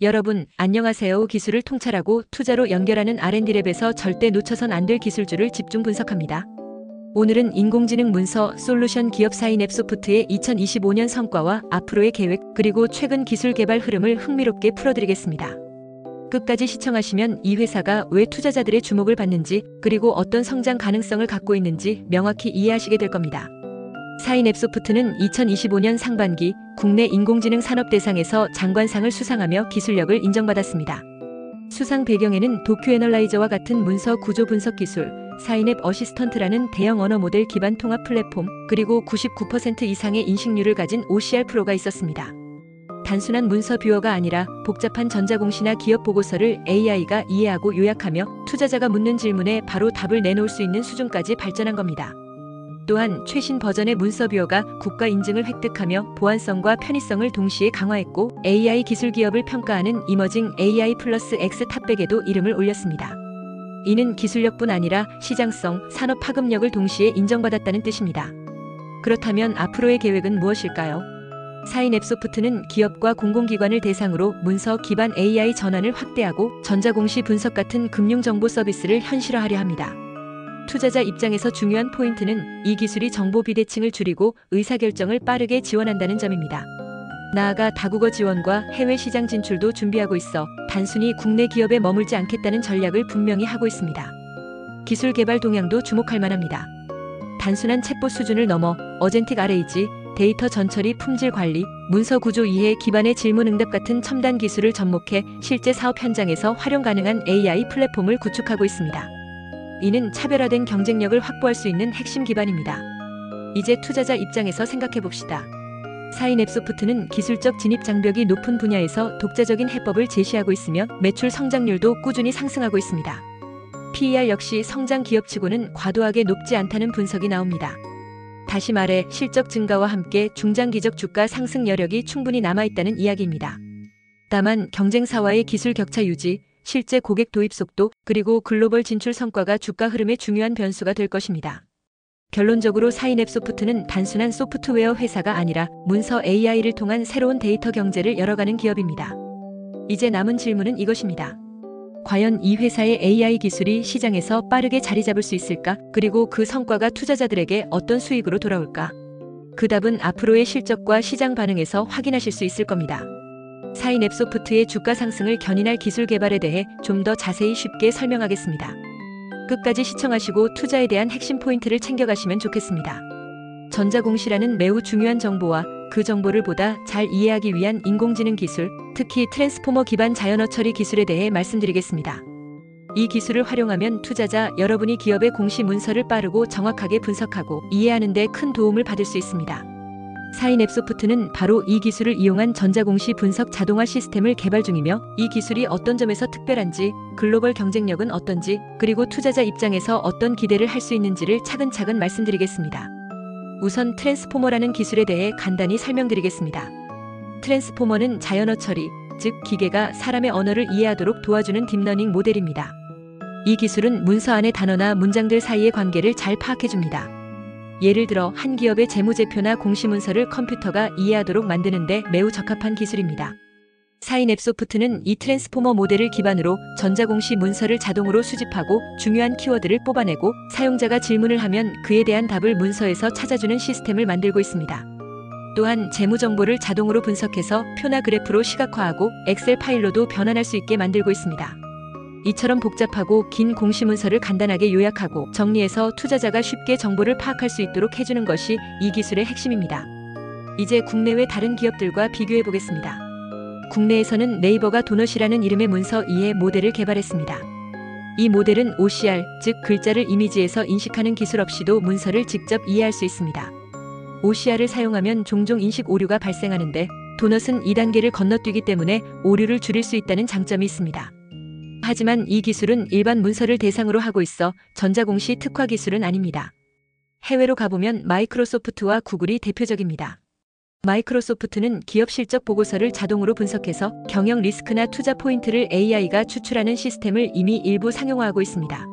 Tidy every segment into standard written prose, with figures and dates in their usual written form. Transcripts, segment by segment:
여러분, 안녕하세요. 기술을 통찰하고 투자로 연결하는 R&D랩에서 절대 놓쳐선 안 될 기술주를 집중 분석합니다. 오늘은 인공지능 문서 솔루션 기업 사인앱소프트의 2025년 성과와 앞으로의 계획, 그리고 최근 기술 개발 흐름을 흥미롭게 풀어드리겠습니다. 끝까지 시청하시면 이 회사가 왜 투자자들의 주목을 받는지, 그리고 어떤 성장 가능성을 갖고 있는지 명확히 이해하시게 될 겁니다. 사인앱소프트는 2025년 상반기 국내 인공지능 산업대상에서 장관상을 수상하며 기술력을 인정받았습니다. 수상 배경에는 도큐 애널라이저와 같은 문서 구조 분석 기술, 사인앱 어시스턴트라는 대형 언어 모델 기반 통합 플랫폼, 그리고 99% 이상의 인식률을 가진 OCR 프로가 있었습니다. 단순한 문서 뷰어가 아니라 복잡한 전자공시나 기업 보고서를 AI가 이해하고 요약하며 투자자가 묻는 질문에 바로 답을 내놓을 수 있는 수준까지 발전한 겁니다. 또한 최신 버전의 문서 뷰어가 국가 인증을 획득하며 보안성과 편의성을 동시에 강화했고, AI 기술 기업을 평가하는 이머징 AI 플러스 X 탑백에도 이름을 올렸습니다. 이는 기술력뿐 아니라 시장성, 산업 파급력을 동시에 인정받았다는 뜻입니다. 그렇다면 앞으로의 계획은 무엇일까요? 사인앱소프트는 기업과 공공기관을 대상으로 문서 기반 AI 전환을 확대하고 전자공시 분석 같은 금융정보 서비스를 현실화하려 합니다. 투자자 입장에서 중요한 포인트는 이 기술이 정보 비대칭을 줄이고 의사결정을 빠르게 지원한다는 점입니다. 나아가 다국어 지원과 해외 시장 진출도 준비하고 있어 단순히 국내 기업에 머물지 않겠다는 전략을 분명히 하고 있습니다. 기술 개발 동향도 주목할 만합니다. 단순한 챗봇 수준을 넘어 어젠틱 RAG, 데이터 전처리 품질 관리, 문서 구조 이해 기반의 질문 응답 같은 첨단 기술을 접목해 실제 사업 현장에서 활용 가능한 AI 플랫폼을 구축하고 있습니다. 이는 차별화된 경쟁력을 확보할 수 있는 핵심 기반입니다. 이제 투자자 입장에서 생각해 봅시다. 사인앱소프트는 기술적 진입 장벽이 높은 분야에서 독자적인 해법을 제시하고 있으며 매출 성장률도 꾸준히 상승하고 있습니다. PER 역시 성장 기업치고는 과도하게 높지 않다는 분석이 나옵니다. 다시 말해 실적 증가와 함께 중장기적 주가 상승 여력이 충분히 남아있다는 이야기입니다. 다만 경쟁사와의 기술 격차 유지, 실제 고객 도입 속도, 그리고 글로벌 진출 성과가 주가 흐름의 중요한 변수가 될 것입니다. 결론적으로 사인앱소프트는 단순한 소프트웨어 회사가 아니라 문서 AI를 통한 새로운 데이터 경제를 열어가는 기업입니다. 이제 남은 질문은 이것입니다. 과연 이 회사의 AI 기술이 시장에서 빠르게 자리 잡을 수 있을까? 그리고 그 성과가 투자자들에게 어떤 수익으로 돌아올까? 그 답은 앞으로의 실적과 시장 반응에서 확인하실 수 있을 겁니다. 사인앱소프트의 주가 상승을 견인할 기술 개발에 대해 좀 더 자세히 쉽게 설명하겠습니다. 끝까지 시청하시고 투자에 대한 핵심 포인트를 챙겨가시면 좋겠습니다. 전자공시라는 매우 중요한 정보와 그 정보를 보다 잘 이해하기 위한 인공지능 기술, 특히 트랜스포머 기반 자연어 처리 기술에 대해 말씀드리겠습니다. 이 기술을 활용하면 투자자 여러분이 기업의 공시 문서를 빠르고 정확하게 분석하고 이해하는 데 큰 도움을 받을 수 있습니다. 사인앱소프트는 바로 이 기술을 이용한 전자공시 분석 자동화 시스템을 개발 중이며, 이 기술이 어떤 점에서 특별한지, 글로벌 경쟁력은 어떤지, 그리고 투자자 입장에서 어떤 기대를 할 수 있는지를 차근차근 말씀드리겠습니다. 우선 트랜스포머라는 기술에 대해 간단히 설명드리겠습니다. 트랜스포머는 자연어 처리, 즉 기계가 사람의 언어를 이해하도록 도와주는 딥러닝 모델입니다. 이 기술은 문서 안의 단어나 문장들 사이의 관계를 잘 파악해줍니다. 예를 들어 한 기업의 재무제표나 공시문서를 컴퓨터가 이해하도록 만드는 데 매우 적합한 기술입니다. 사인앱소프트는 이 트랜스포머 모델을 기반으로 전자공시 문서를 자동으로 수집하고 중요한 키워드를 뽑아내고, 사용자가 질문을 하면 그에 대한 답을 문서에서 찾아주는 시스템을 만들고 있습니다. 또한 재무정보를 자동으로 분석해서 표나 그래프로 시각화하고 엑셀 파일로도 변환할 수 있게 만들고 있습니다. 이처럼 복잡하고 긴 공시문서를 간단하게 요약하고 정리해서 투자자가 쉽게 정보를 파악할 수 있도록 해주는 것이 이 기술의 핵심입니다. 이제 국내외 다른 기업들과 비교해 보겠습니다. 국내에서는 네이버가 도넛이라는 이름의 문서 이해 모델을 개발했습니다. 이 모델은 OCR, 즉 글자를 이미지에서 인식하는 기술 없이도 문서를 직접 이해할 수 있습니다. OCR을 사용하면 종종 인식 오류가 발생하는데, 도넛은 2단계를 건너뛰기 때문에 오류를 줄일 수 있다는 장점이 있습니다. 하지만 이 기술은 일반 문서를 대상으로 하고 있어 전자공시 특화 기술은 아닙니다. 해외로 가보면 마이크로소프트와 구글이 대표적입니다. 마이크로소프트는 기업 실적 보고서를 자동으로 분석해서 경영 리스크나 투자 포인트를 AI가 추출하는 시스템을 이미 일부 상용화하고 있습니다.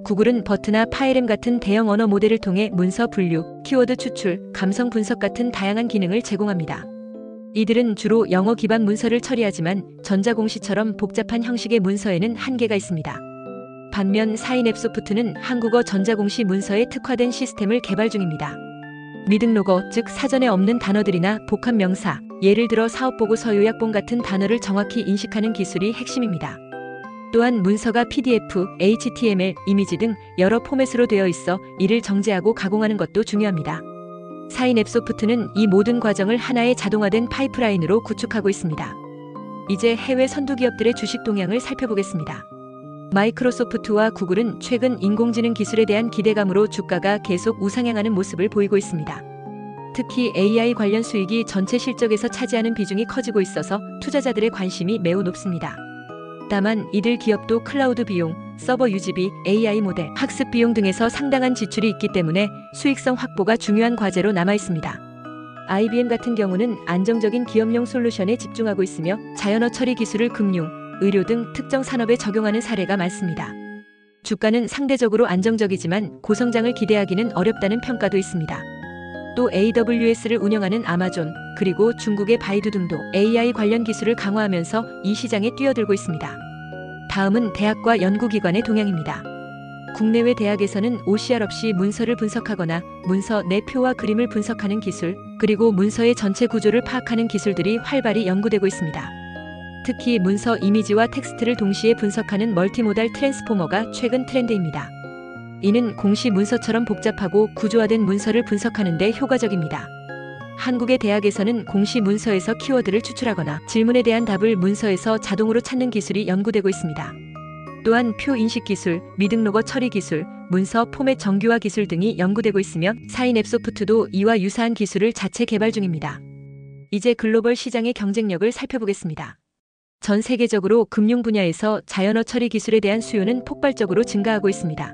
구글은 버트나 파이렘 같은 대형 언어 모델을 통해 문서 분류, 키워드 추출, 감성 분석 같은 다양한 기능을 제공합니다. 이들은 주로 영어 기반 문서를 처리하지만 전자공시처럼 복잡한 형식의 문서에는 한계가 있습니다. 반면 사인앱소프트는 한국어 전자공시 문서에 특화된 시스템을 개발 중입니다. 미등록어, 즉 사전에 없는 단어들이나 복합 명사, 예를 들어 사업보고서 요약본 같은 단어를 정확히 인식하는 기술이 핵심입니다. 또한 문서가 PDF, HTML, 이미지 등 여러 포맷으로 되어 있어 이를 정제하고 가공하는 것도 중요합니다. 사인앱소프트는 이 모든 과정을 하나의 자동화된 파이프라인으로 구축하고 있습니다. 이제 해외 선두 기업들의 주식 동향을 살펴보겠습니다. 마이크로소프트와 구글은 최근 인공지능 기술에 대한 기대감으로 주가가 계속 우상향하는 모습을 보이고 있습니다. 특히 AI 관련 수익이 전체 실적에서 차지하는 비중이 커지고 있어서 투자자들의 관심이 매우 높습니다. 다만 이들 기업도 클라우드 비용, 서버 유지비, AI 모델, 학습 비용 등에서 상당한 지출이 있기 때문에 수익성 확보가 중요한 과제로 남아 있습니다. IBM 같은 경우는 안정적인 기업용 솔루션에 집중하고 있으며 자연어 처리 기술을 금융, 의료 등 특정 산업에 적용하는 사례가 많습니다. 주가는 상대적으로 안정적이지만 고성장을 기대하기는 어렵다는 평가도 있습니다. 또 AWS를 운영하는 아마존, 그리고 중국의 바이두 등도 AI 관련 기술을 강화하면서 이 시장에 뛰어들고 있습니다. 다음은 대학과 연구기관의 동향입니다. 국내외 대학에서는 OCR 없이 문서를 분석하거나 문서 내 표와 그림을 분석하는 기술, 그리고 문서의 전체 구조를 파악하는 기술들이 활발히 연구되고 있습니다. 특히 문서 이미지와 텍스트를 동시에 분석하는 멀티모달 트랜스포머가 최근 트렌드입니다. 이는 공시 문서처럼 복잡하고 구조화된 문서를 분석하는 데 효과적입니다. 한국의 대학에서는 공시 문서에서 키워드를 추출하거나 질문에 대한 답을 문서에서 자동으로 찾는 기술이 연구되고 있습니다. 또한 표 인식 기술, 미등록어 처리 기술, 문서 포맷 정규화 기술 등이 연구되고 있으며 사인앱소프트도 이와 유사한 기술을 자체 개발 중입니다. 이제 글로벌 시장의 경쟁력을 살펴보겠습니다. 전 세계적으로 금융 분야에서 자연어 처리 기술에 대한 수요는 폭발적으로 증가하고 있습니다.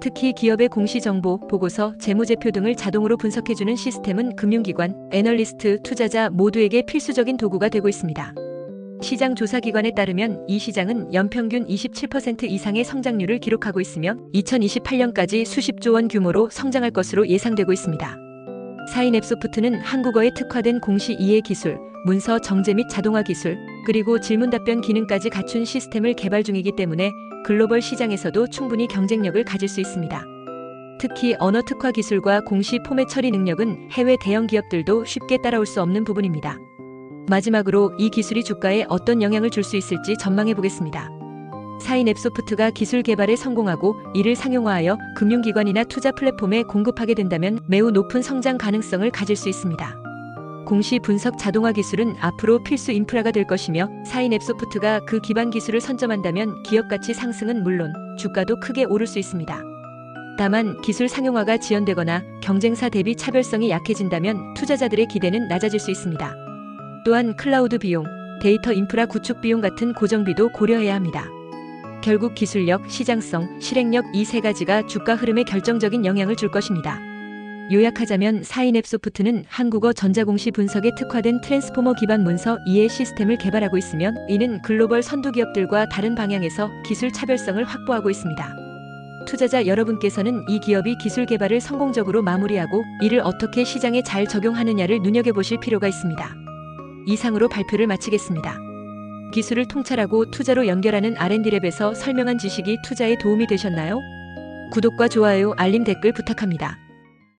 특히 기업의 공시 정보, 보고서, 재무제표 등을 자동으로 분석해주는 시스템은 금융기관, 애널리스트, 투자자 모두에게 필수적인 도구가 되고 있습니다. 시장 조사기관에 따르면 이 시장은 연평균 27% 이상의 성장률을 기록하고 있으며 2028년까지 수십조 원 규모로 성장할 것으로 예상되고 있습니다. 사인앱소프트는 한국어에 특화된 공시 이해 기술, 문서 정제 및 자동화 기술, 그리고 질문 답변 기능까지 갖춘 시스템을 개발 중이기 때문에 글로벌 시장에서도 충분히 경쟁력을 가질 수 있습니다. 특히 언어 특화 기술과 공시 포맷 처리 능력은 해외 대형 기업들도 쉽게 따라올 수 없는 부분입니다. 마지막으로 이 기술이 주가에 어떤 영향을 줄 수 있을지 전망해 보겠습니다. 사인앱소프트가 기술 개발에 성공하고 이를 상용화하여 금융기관이나 투자 플랫폼에 공급하게 된다면 매우 높은 성장 가능성을 가질 수 있습니다. 공시 분석 자동화 기술은 앞으로 필수 인프라가 될 것이며 사인앱소프트가 그 기반 기술을 선점한다면 기업 가치 상승은 물론 주가도 크게 오를 수 있습니다. 다만 기술 상용화가 지연되거나 경쟁사 대비 차별성이 약해진다면 투자자들의 기대는 낮아질 수 있습니다. 또한 클라우드 비용, 데이터 인프라 구축 비용 같은 고정비도 고려해야 합니다. 결국 기술력, 시장성, 실행력 이 세 가지가 주가 흐름에 결정적인 영향을 줄 것입니다. 요약하자면 사인앱소프트는 한국어 전자공시 분석에 특화된 트랜스포머 기반 문서 이해 시스템을 개발하고 있으며 이는 글로벌 선두 기업들과 다른 방향에서 기술 차별성을 확보하고 있습니다. 투자자 여러분께서는 이 기업이 기술 개발을 성공적으로 마무리하고 이를 어떻게 시장에 잘 적용하느냐를 눈여겨보실 필요가 있습니다. 이상으로 발표를 마치겠습니다. 기술을 통찰하고 투자로 연결하는 R&D랩에서 설명한 지식이 투자에 도움이 되셨나요? 구독과 좋아요, 알림 댓글 부탁합니다.